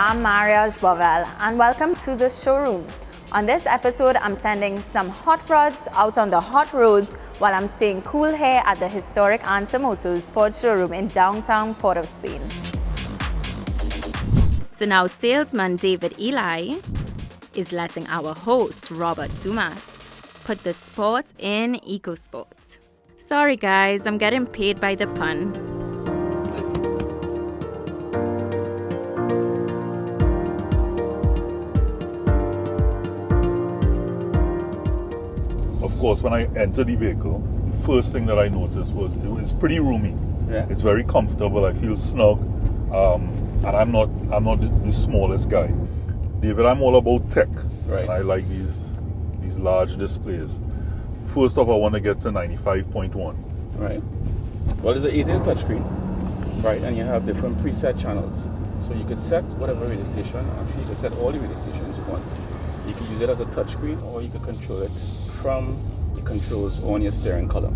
I'm Mariage Bovel and welcome to the showroom. On this episode, I'm sending some hot rods out on the hot roads while I'm staying cool here at the historic Ansa Motors Ford showroom in downtown Port of Spain. So now salesman David Eli is letting our host Robert Dumas put the sport in EcoSport. Sorry guys, I'm getting paid by the pun. Of course, when I entered the vehicle, the first thing that I noticed was it was pretty roomy. Yeah. It's very comfortable. I feel snug, and I'm not the smallest guy. David, I'm all about tech. Right. And I like these large displays. First off, I want to get to 95.1. Right. Well, there's an 8-inch touchscreen, right, and you have different preset channels. So you could set whatever radio station. Actually, you could set all the radio stations you want. You could use it as a touchscreen, or you could control it from the controls on your steering column.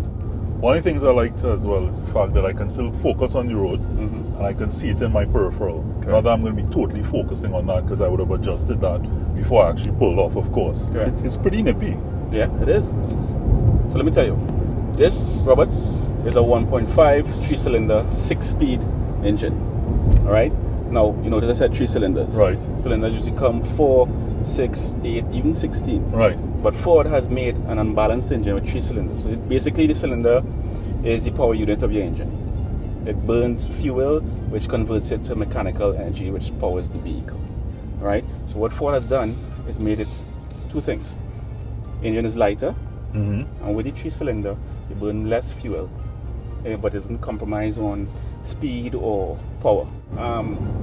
One of the things I liked as well is the fact that I can still focus on the road, and I can see it in my peripheral. Correct. Not that I'm going to be totally focusing on that, because I would have adjusted that before I actually pulled off, of course. It's pretty nippy. Yeah, it is. So let me tell you, this, Robert, is a 1.5 3-cylinder 6-speed engine. All right. Now, you notice I said 3 cylinders. Right. Cylinders usually come 4, 6, 8, even 16. Right. But Ford has made an unbalanced engine with 3 cylinders. So basically the cylinder is the power unit of your engine. It burns fuel, which converts it to mechanical energy, which powers the vehicle. Right? So what Ford has done is made it two things. Engine is lighter, and with the 3 cylinder, you burn less fuel, but it doesn't compromise on speed or power.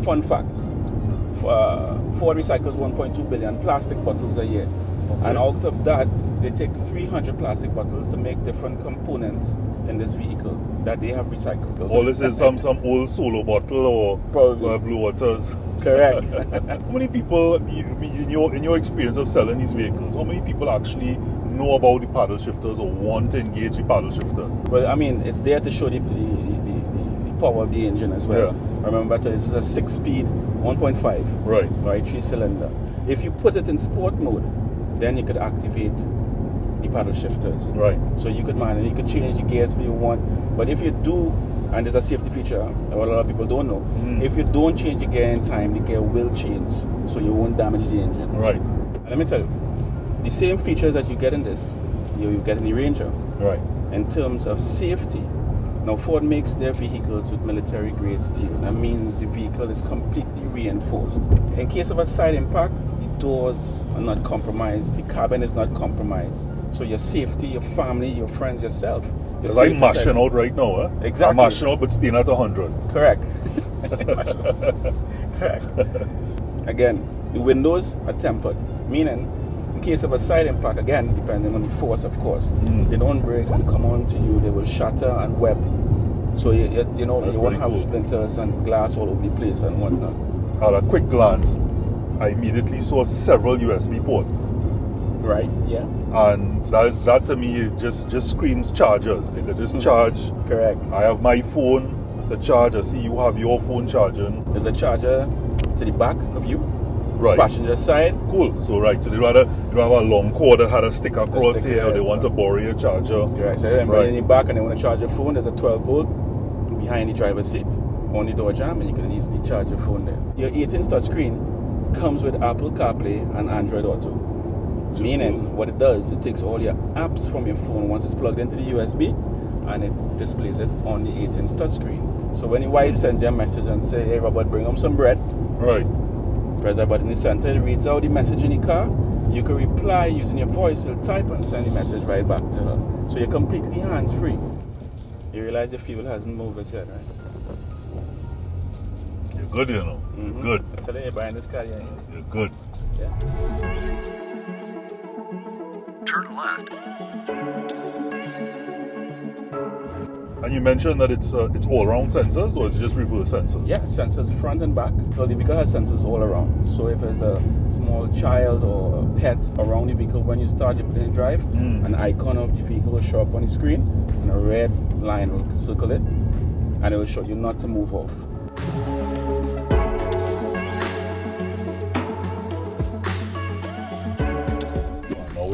Fun fact, Ford recycles 1.2 billion plastic bottles a year. Okay. And out of that, they take 300 plastic bottles to make different components in this vehicle that they have recycled. All this is some old Solo bottle or Probably. Blue Waters. Correct. How many people, in your experience of selling these vehicles, how many people actually know about the paddle shifters or want to engage the paddle shifters? Well, I mean, it's there to show the power of the engine as well. Yeah. Remember, this is a 6-speed 1.5. Right. Right, 3-cylinder. If you put it in sport mode, then you could activate the paddle shifters. Right. So you could you could change the gears if you want. But if you do, and there's a safety feature, what a lot of people don't know, if you don't change the gear in time, the gear will change, so you won't damage the engine. Right. And let me tell you, the same features that you get in this, you get in the Ranger. Right. In terms of safety. Now, Ford makes their vehicles with military-grade steel. That means the vehicle is completely reinforced. In case of a side impact, the doors are not compromised, the cabin is not compromised. So your safety, your family, your friends, yourself. It's like mashing out right now, eh? Exactly. I'm mashing out but staying at 100. Correct. Correct. Again, the windows are tempered, meaning in case of a side impact, again, depending on the force, of course, they don't break and come onto you, they will shatter and web. So, you won't have splinters and glass all over the place and whatnot. At a quick glance, I immediately saw several USB ports. Right, yeah. And that to me it just screams chargers. They could just charge. Correct. I have my phone, the charger. See, you have your phone charging. There's a charger to the back of you. Right. Passenger side. Cool. So right. So they don't have a long cord that had a stick across here. Or they want to borrow your charger. Right. So then in the back, and then when you charge your phone, there's a 12 volt behind the driver's seat on the door jamb, and you can easily charge your phone there. Your 8-inch touchscreen comes with Apple CarPlay and Android Auto. Meaning, what it does, it takes all your apps from your phone once it's plugged into the USB, and it displays it on the 8-inch touchscreen. So when your wife sends you a message and say, "Hey Robert, bring home some bread," right, press that button in the center, it reads out the message in the car. You can reply using your voice, you'll type and send the message right back to her. So you're completely hands-free. You realize the fuel hasn't moved as yet, right? You're good, you know. You're good. So then you're buying this car, yeah? You're good. Yeah. Turn left. And you mentioned that it's all-around sensors, or is it just reverse sensors? Yeah, sensors front and back. So the vehicle has sensors all around. So if there's a small child or a pet around the vehicle when you start your drive, an icon of the vehicle will show up on the screen, and a red line will circle it, and it will show you not to move off.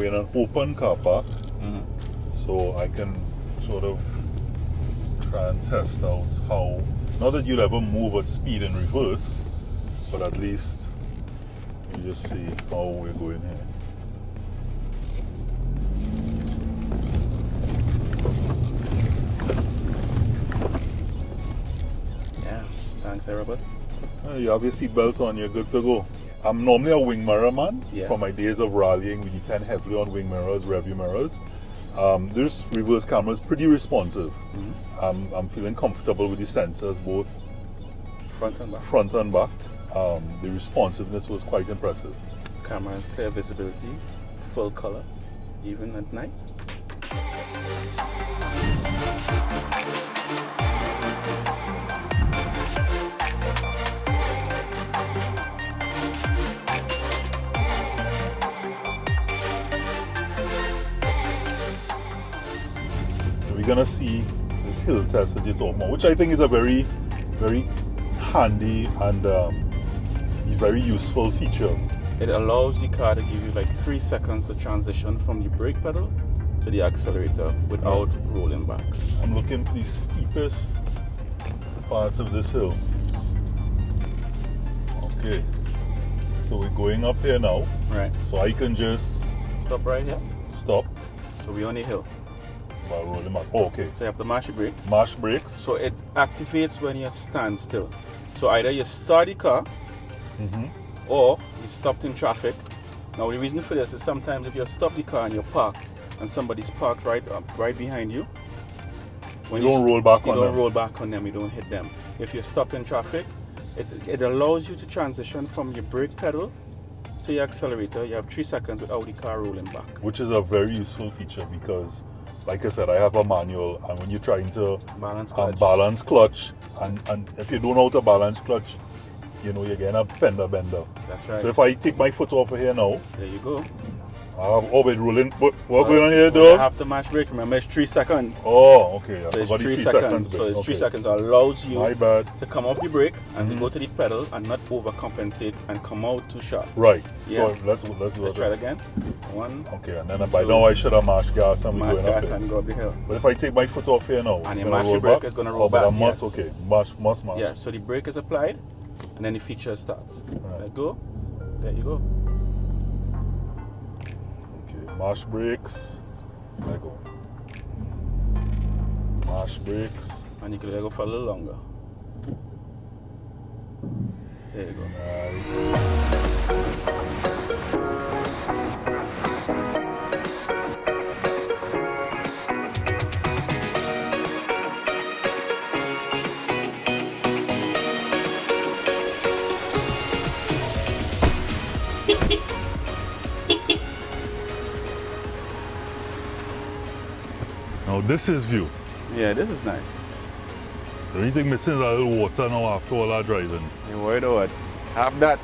we're in an open car park, Mhm. so I can sort of try and test out how, not that you'll ever move at speed in reverse, but at least you just see how we're going here. Yeah. Thanks, Robert. You have your seatbelt on, you're good to go. I'm normally a wing mirror man. Yeah. For my days of rallying, we depend heavily on wing mirrors, rear view mirrors. This reverse camera is pretty responsive. I'm feeling comfortable with the sensors, both Front and back. front and back. The responsiveness was quite impressive. Camera has clear visibility, full color, even at night. We're gonna see this hill test that you're talking about, which I think is a very, very handy and very useful feature. It allows the car to give you like 3 seconds to transition from the brake pedal to the accelerator without rolling back. I'm looking for the steepest parts of this hill. Okay, so we're going up here now, Right. so I can just Stop right here. stop So we're on a hill. by rolling back. Oh, okay. So you have to mash the brake. Mash brakes. So it activates when you stand still. So either you start the car or you stopped in traffic. Now the reason for this is sometimes if you stop the car and you're parked and somebody's parked right behind you, when You don't roll back you on don't them. roll back on them, you don't hit them. If you're stopped in traffic, it allows you to transition from your brake pedal to your accelerator. You have 3 seconds without the car rolling back. Which is a very useful feature because, like I said, I have a manual, and when you're trying to Balance clutch. balance clutch, and if you don't know how to balance clutch, you know, you're getting a fender bender. That's right. So if I take my foot off of here now, There you go. I have orbit rolling. What going on here, You dog? have to match brake. Remember, it's 3 seconds. Oh, okay. I So it's forgot the 3 seconds. bit. So it's 3 Okay. seconds that allows you My bad. to come off the brake and to go to the pedal and not overcompensate and come out too sharp. Right. Yeah. So let's do Let's try it it. again. One, Okay, and then by So- now I should have mashed gas and we're mash going up gas here. and go up the hill. But if I take my foot off here now, And you gonna mash roll your brake, back? it's gonna roll But I back, must, yes. okay. Must mash. Yeah, so the brake is applied and then the feature starts. Right. Let go. There you go. Okay, mash brakes. Let go. Mash brakes. And you can let go for a little longer. There you go. Nice. Now this is view. Yeah, this is nice. The only thing missing is a little water now after all our driving. You worried about? Have that.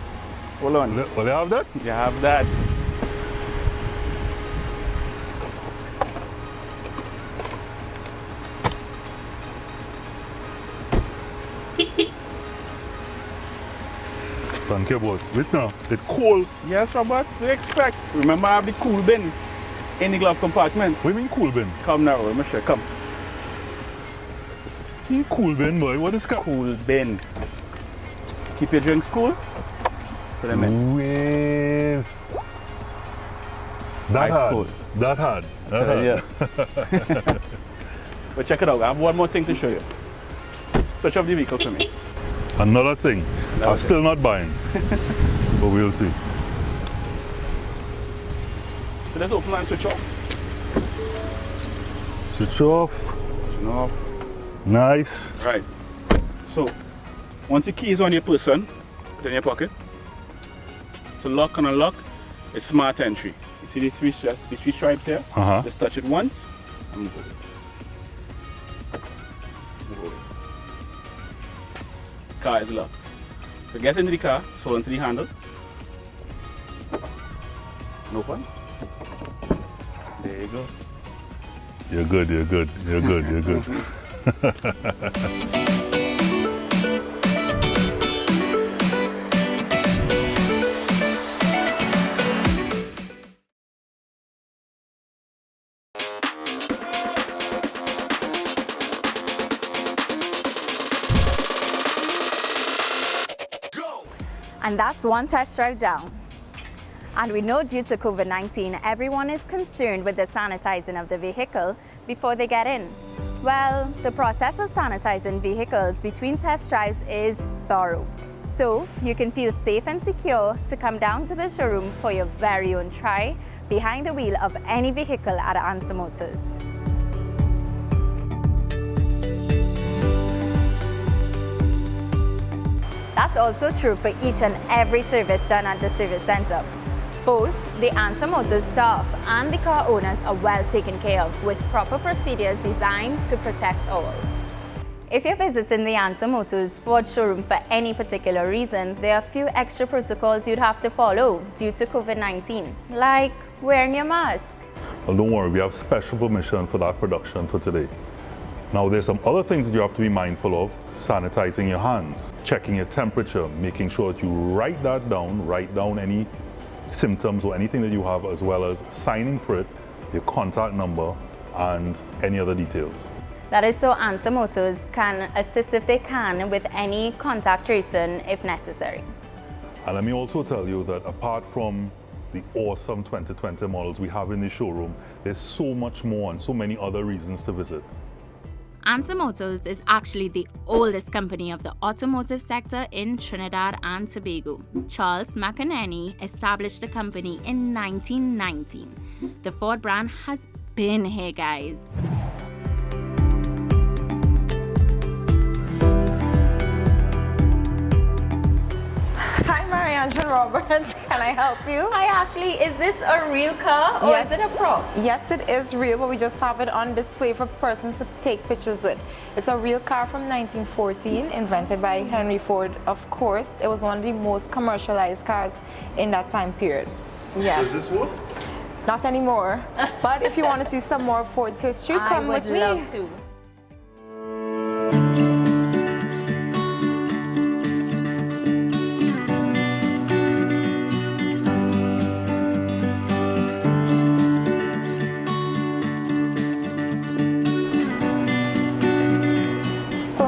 Hold on. Will you have that? You have that. Thank you, boss. Wait now. It's cold. Yes, Robert. What do you expect? Remember, I have the cool bin in the glove compartment. What do you mean cool bin? Come now, let me show you. Come. You cool bin, boy. What is that? Cool bin. Keep your drinks cool. Put them in. Whiz. That Ice hard. cold. That hard. That hard. Yeah. But check it out. I have one more thing to show you. Switch off the vehicle for me. Another thing. Another I'm still not buying. But we'll see. So let's open and switch off. Switch off. Switch off. Nice. Right. So once the key is on your person, put it in your pocket. To lock and unlock, it's smart entry. You see the three stripes here? Uh-huh. Just touch it once and move away. Move away. Car is locked. So get into the car, hold onto the handle. And open. There you go. You're good, you're good, you're good, you're good. And that's one test drive down. And we know due to COVID-19, everyone is concerned with the sanitizing of the vehicle before they get in. Well, the process of sanitizing vehicles between test drives is thorough. So you can feel safe and secure to come down to the showroom for your very own try behind the wheel of any vehicle at Answer Motors. That's also true for each and every service done at the service center. Both the Answer Motors staff and the car owners are well taken care of with proper procedures designed to protect all. If you're visiting the Answer Motors Ford showroom for any particular reason, there are a few extra protocols you'd have to follow due to COVID-19, like wearing your mask. Well, don't worry, we have special permission for that production for today. Now, there's some other things that you have to be mindful of: sanitizing your hands, checking your temperature, making sure that you write down any symptoms or anything that you have, as well as signing for it, your contact number, and any other details. That is so Answer Motors can assist if they can with any contact tracing if necessary. And let me also tell you that apart from the awesome 2020 models we have in the showroom, there's so much more and so many other reasons to visit. Answer Motors is actually the oldest company of the automotive sector in Trinidad and Tobago. Charles McInerney established the company in 1919. The Ford brand has been here, guys. Hi, Marianne Roberts. Can I help you? Hi Ashley, is this a real car or Yes. is it a prop? Yes, it is real, but we just have it on display for persons to take pictures with. It's a real car from 1914, invented by Henry Ford, of course. It was one of the most commercialized cars in that time period. Yes. Does this work? Not anymore. But if you want to see some more of Ford's history, come I would with me. love to.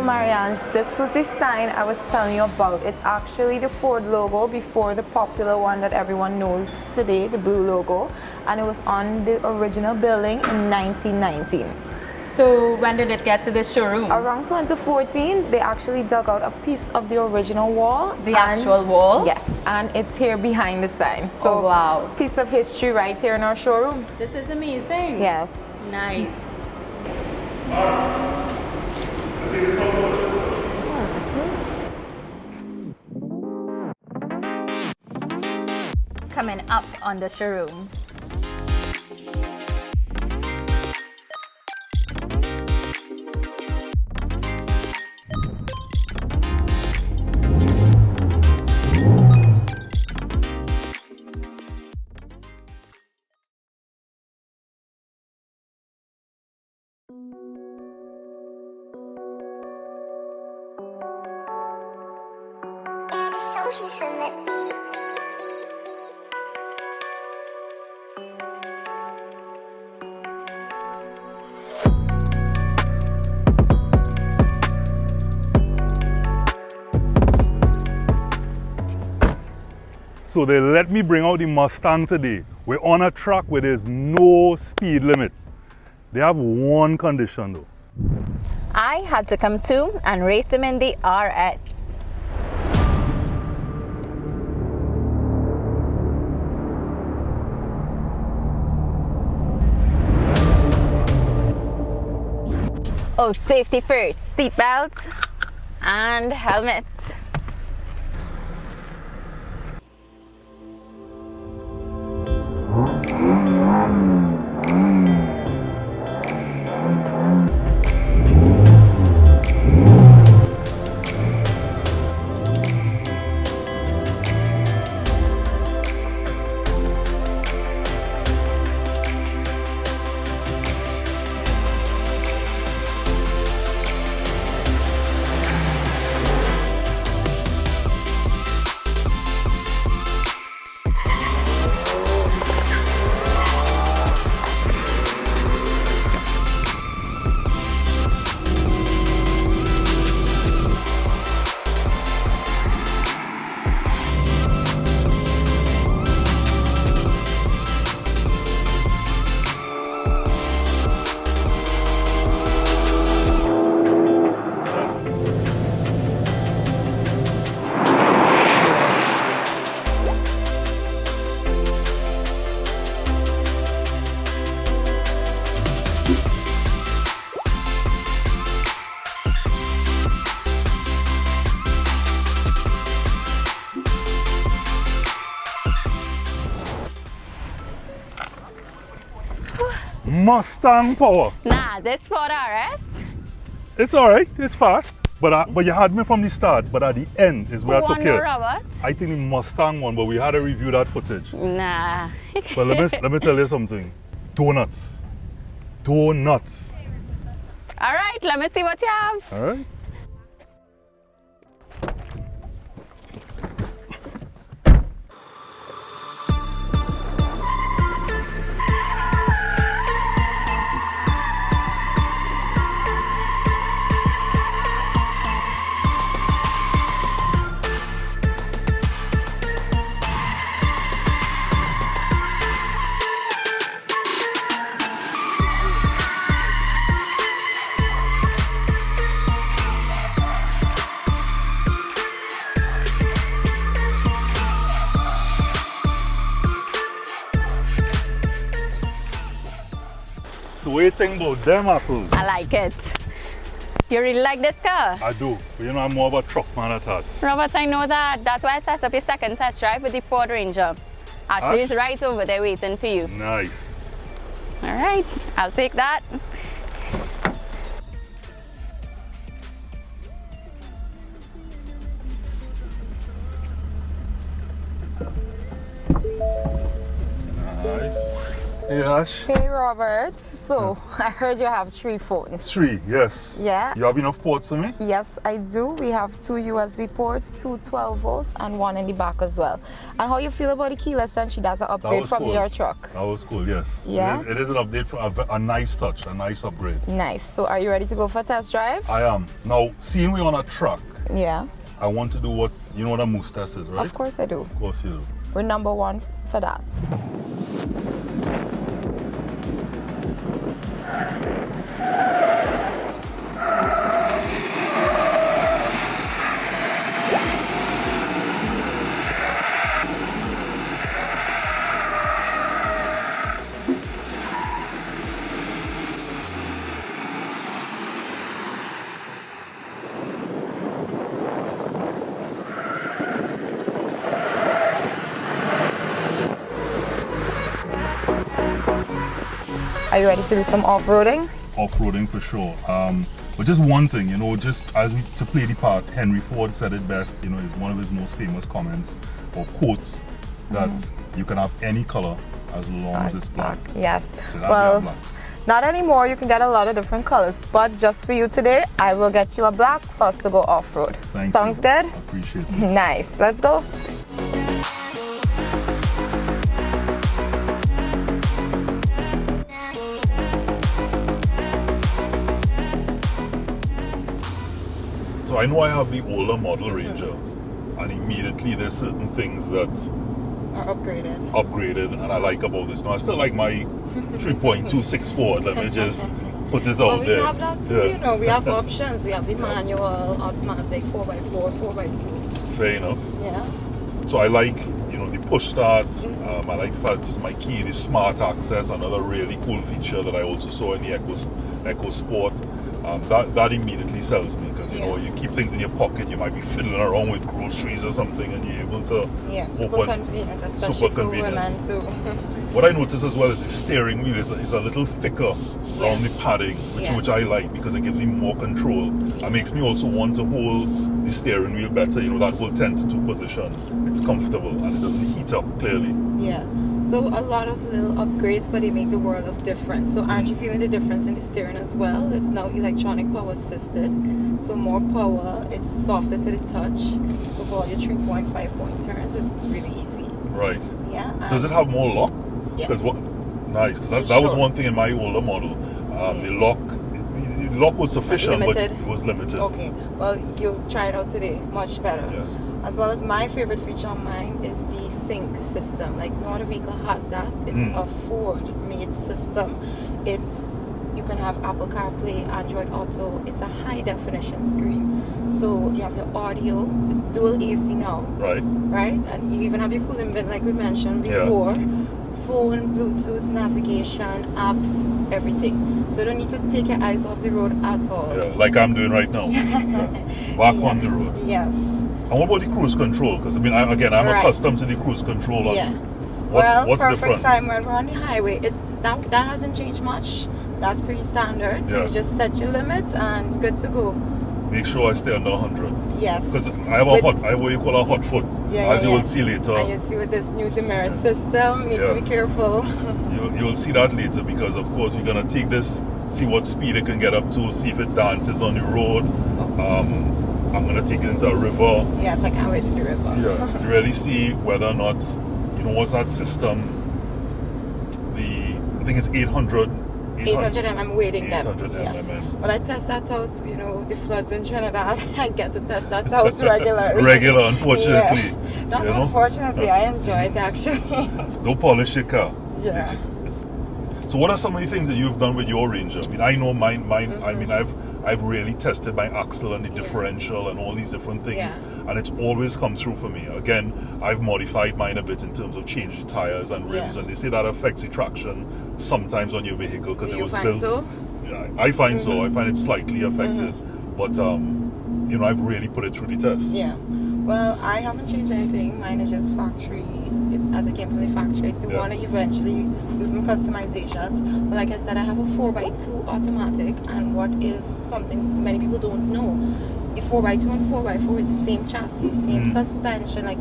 Marianne, this was the sign I was telling you about. It's actually the Ford logo before the popular one that everyone knows today, the blue logo, and it was on the original building in 1919. So when did it get to the showroom? Around 2014, they actually dug out a piece of the original wall. The actual wall? Yes, and it's here behind the sign. So, oh, wow. Piece of history right here in our showroom. This is amazing. Yes. Nice. Coming up on the showroom. So she said that me. So they let me bring out the Mustang today. We're on a track where there's no speed limit. They have one condition though. I had to come to and race him in the RS. Oh, safety first, seatbelt and helmet. Mustang power. Nah, this Ford RS. It's alright, it's fast. But you had me from the start, but at the end is where I took you. Robert? I think the Mustang one, but we had to review that footage. Nah. But let me tell you something. Donuts. Donuts. All right, let me see what you have. Alright. So what do you think about them apples? I like it. You really like this car? I do. But you know, I'm more of a truck man at heart. Robert, I know that. That's why I set up your second test drive with the Ford Ranger. Ashley is right over there waiting for you. Nice. All right, I'll take that. Nice. Hey Ash. Hey Robert, so I heard you have 3 phones. 3, yes. Yeah. You have enough ports for me? Yes, I do. We have 2 USB ports, 2 12 volts, and 1 in the back as well. And how you feel about the keyless entry? That's an upgrade was from cool. your truck. That was cool, yes. Yeah? It is an update, for a nice touch, a nice upgrade. Nice. So are you ready to go for a test drive? I am. Now, seeing we on a truck, Yeah. I want to do you know what a moose test is, right? Of course I do. Of course you do. We're number 1 for that. Are you ready to do some off-roading? Off-roading for sure. But just one thing, you know, just as we to play the part, Henry Ford said it best, you know, is one of his most famous comments or quotes that you can have any color as long as it's black. Yes. So that'd Well, be a black. not anymore. You can get a lot of different colors, but just for you today, I will get you a black for us to go off-road. Thank Sounds you. good? I appreciate it. Nice. Let's go. So I know I have the older model Ranger, and immediately there's certain things that Are upgraded. upgraded and I like about this. Now I still like my 3.26 Ford. Let me just put it out we there. have that too, Yeah. you know, we have options. We have the manual, automatic, 4x4, 4x2. Fair enough. Yeah. So I like, you know, the push start. I like the fact this is my key, the smart access, another really cool feature that I also saw in the Eco Sport. That immediately sells me because you know you keep things in your pocket. You might be fiddling around with groceries or something, and you're able to Super convenient, especially super for convenient. women too. What I noticed as well is the steering wheel is a little thicker around the padding, which I like because it gives me more control. It makes me also want to hold the steering wheel better. You know, that whole 10-2 position. It's comfortable and it doesn't heat up clearly. Yeah. So a lot of little upgrades, but they make the world of difference. So aren't you feeling the difference in the steering as well? It's now electronic power assisted. So more power, it's softer to the touch. So for all your 3.5 point turns, it's really easy. Right. Yeah. Does it have more lock? Yes. Nice. Because that was one thing in my older model. The lock was sufficient, but it was limited. Okay. Well, you'll try it out today. Much better. Yeah. As well as my favorite feature on mine is the sync system. Like no other vehicle has that. It's a Ford-made system. You can have Apple CarPlay, Android Auto. It's a high definition screen. So you have your audio. It's dual AC now. Right. Right? And you even have your cooling vent like we mentioned before. Phone, Bluetooth, navigation, apps, everything. So you don't need to take your eyes off the road at all. Yeah, like I'm doing right now. Back on the road. Yes. And what about the cruise control? Because I'm accustomed to the cruise control. Yeah. What's perfect different? time when we're on the highway. that hasn't changed much. That's pretty standard. So Yeah. you just set your limits and good to go. Make sure I stay under 100. Yes. Because I have what you call a hot foot, as you will see later. And you see with this new demerit system, need to Yeah. be careful. You will see that later because, of course, we're going to take this, see what speed it can get up to, see if it dances on the road. I'm going to take it into a river. Yes, I can't wait for the river. Yeah, to really see whether or not, what's that system? I think it's 800 800 weighting depth. 800 mm. Well, I test that out, the floods in Trinidad. I get to test that out regularly. Regular, unfortunately. Yeah. Not unfortunately, I enjoy it actually. Don't polish your car. Yeah. So what are some of the things that you've done with your Ranger? I mean, I know mine. I mean, I've really tested my axle and the differential and all these different things, and it's always come through for me. Again, I've modified mine a bit in terms of changing tires and rims, and they say that affects the traction sometimes on your vehicle because it was built. So? Yeah, I find so. I find it slightly affected, but I've really put it through the test. Yeah. Well, I haven't changed anything. Mine is just factory. As it came from the factory, I do want to eventually do some customizations. But like I said, I have a 4x2 automatic, and what is something many people don't know, the 4x2 and 4x4 is the same chassis, same suspension. Like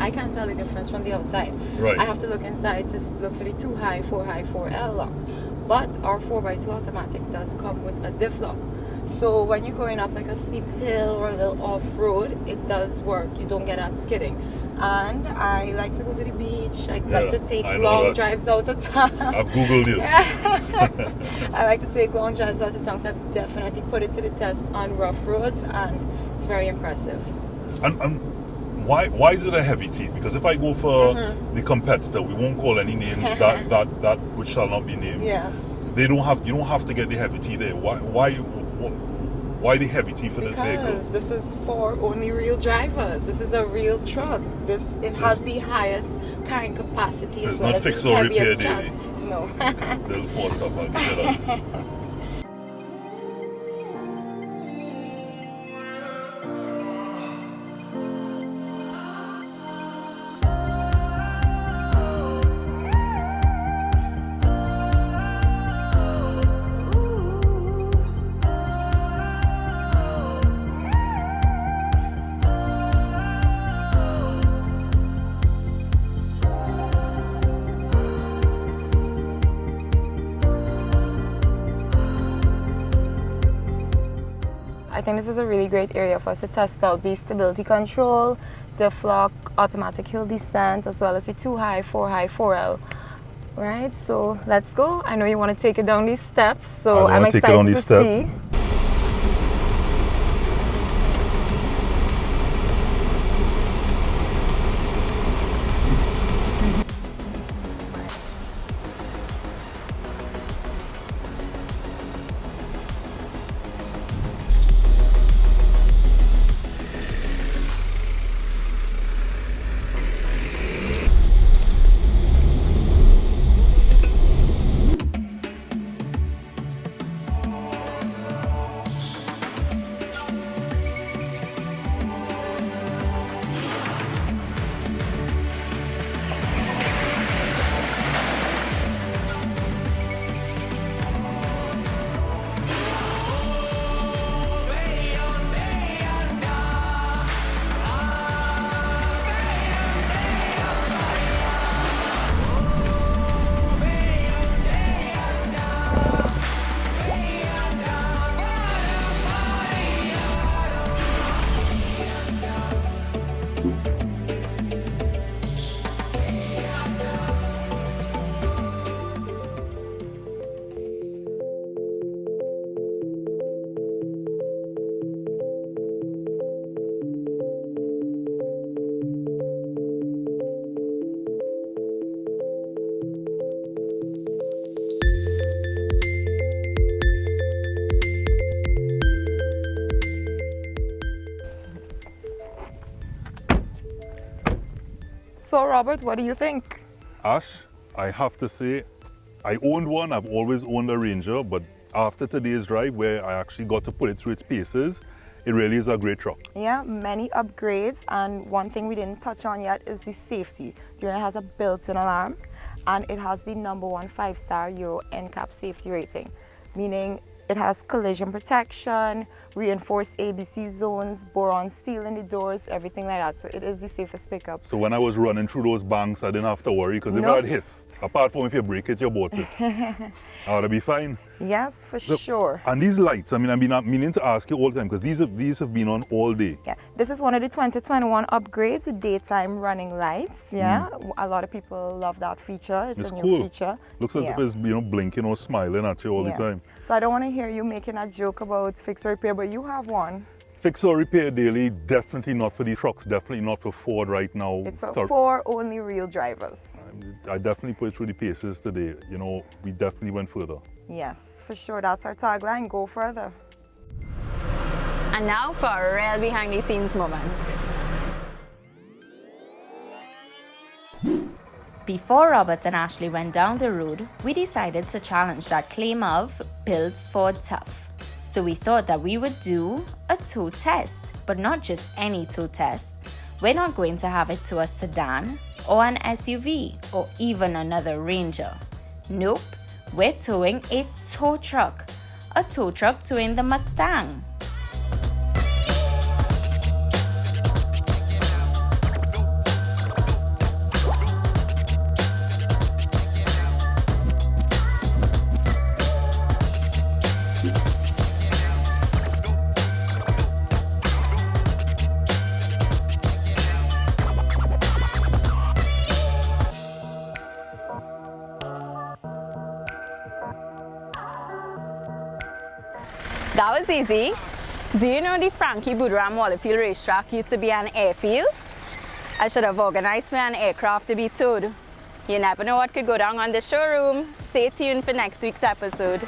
I can't tell the difference from the outside. Right. I have to look inside to look for the 2-high, 4-high, 4L lock. But our 4x2 automatic does come with a diff lock. So when you're going up like a steep hill or a little off-road, it does work. You don't get that skidding. And I like to go to the beach. I like to take long drives out of town. I've Googled you. I like to take long drives out of town, so I've definitely put it to the test on rough roads, and it's very impressive. And why is it a heavy teeth? Because if I go for the competitor, we won't call any names that which shall not be named. Yes. You don't have to get the heavy teeth there. Why the heavy teeth for this vehicle? Because this is for only real drivers. This is a real truck. It has the highest carrying capacity as well as the fix or repair heaviest daily. chassis. No. Little Ford stuff, I'll give you that. I think this is a really great area for us to test out the stability control, diff lock, automatic hill descent, as well as the 2-high, 4-high, 4L. Right, so let's go. I know you want to take it down these steps, so I'm excited to see. So Robert, what do you think? Ash, I have to say, I owned one. I've always owned a Ranger, but after today's drive where I actually got to put it through its paces, it really is a great truck. Yeah, many upgrades, and one thing we didn't touch on yet is the safety. The unit has a built-in alarm, and it has the #1 5-star Euro NCAP safety rating, meaning it has collision protection, reinforced ABC zones, boron steel in the doors, everything like that. So it is the safest pickup. So when I was running through those banks, I didn't have to worry because if I had hit, apart from if you break it, you bought it, I would be fine. Yes, for sure. And these lights, I mean, I've been meaning to ask you all the time because these have been on all day. Yeah, this is one of the 2021 upgrades, the daytime running lights. Yeah, a lot of people love that feature. It's a new cool. feature. Looks as if it's blinking or smiling at you all the time. So I don't want to hear you making a joke about fix or repair, but you have one. Fix or repair daily, definitely not for these trucks, definitely not for Ford right now. It's for 4 only real drivers. I definitely put it through the paces today. You know, we definitely went further. Yes, for sure. That's our tagline, go further. And now for a real behind the scenes moment. Before Robert and Ashley went down the road, we decided to challenge that claim of builds Ford tough. So we thought that we would do a tow test, but not just any tow test. We're not going to have it to a sedan or an SUV or even another Ranger. Nope, we're towing a tow truck towing the Mustang. That was easy. Do you know the Frankie Boudram Wallafield racetrack used to be an airfield? I should have organized me an aircraft to be towed. You never know what could go down on the showroom. Stay tuned for next week's episode.